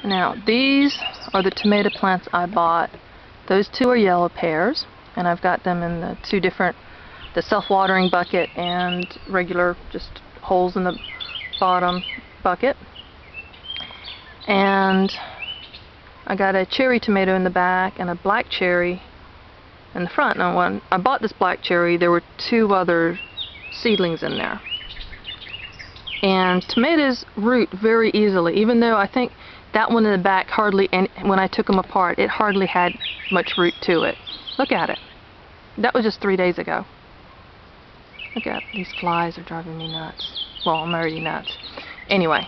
Now, these are the tomato plants I bought. Those two are yellow pears, and I've got them in the two different, the self-watering bucket and regular, just holes in the bottom bucket. And I got a cherry tomato in the back and a black cherry in the front. Now, when I bought this black cherry, there were two other seedlings in there. And tomatoes root very easily, even though I think that one in the back hardly, and when I took them apart, it hardly had much root to it. Look at it. That was just 3 days ago. Look at these flies are driving me nuts. Well, I'm already nuts. Anyway,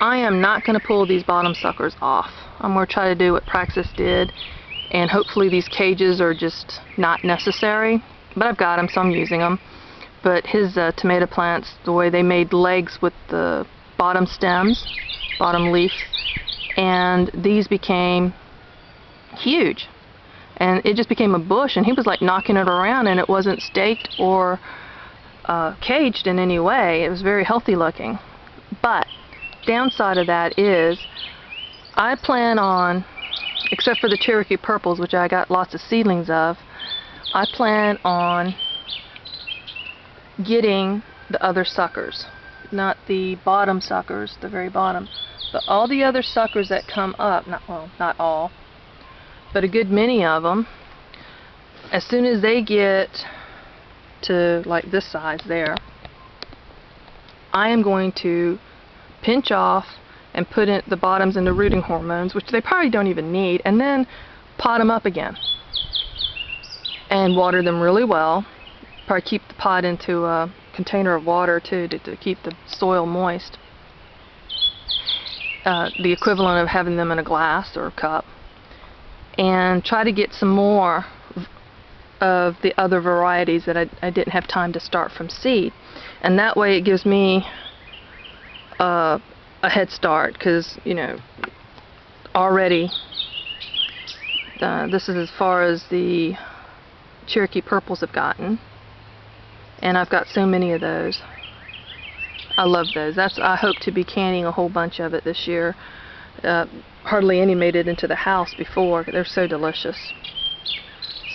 I am not going to pull these bottom suckers off. I'm going to try to do what Praxis did, and hopefully these cages are just not necessary. But I've got them, so I'm using them. But his tomato plants, the way they made legs with the bottom stems, bottom leaf, and these became huge. And it just became a bush, and he was like knocking it around, and it wasn't staked or caged in any way. It was very healthy looking. But downside of that is I plan on, except for the Cherokee purples, which I got lots of seedlings of, I plan on getting the other suckers. Not the bottom suckers, the very bottom, but all the other suckers that come up, not all, but a good many of them. As soon as they get to like this size there, I am going to pinch off and put in the bottoms into rooting hormones, which they probably don't even need, and then pot them up again and water them really well. Probably keep the pot into a container of water too to keep the soil moist. The equivalent of having them in a glass or a cup. And try to get some more of the other varieties that I didn't have time to start from seed. And that way it gives me a head start, because, you know, already this is as far as the Cherokee purples have gotten. And I've got so many of those. I love those. I hope to be canning a whole bunch of it this year. Hardly any made it into the house before. They're so delicious.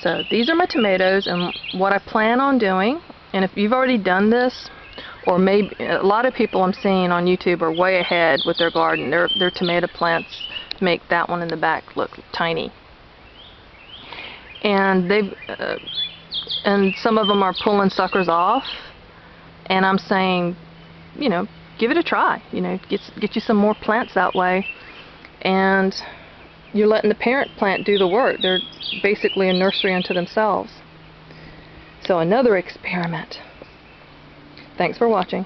So these are my tomatoes, and what I plan on doing, and if you've already done this, or maybe a lot of people I'm seeing on YouTube are way ahead with their garden. Their tomato plants make that one in the back look tiny. And and some of them are pulling suckers off, and I'm saying, you know, give it a try. You know, get you some more plants that way, and you're letting the parent plant do the work. They're basically a nursery unto themselves. So another experiment. Thanks for watching.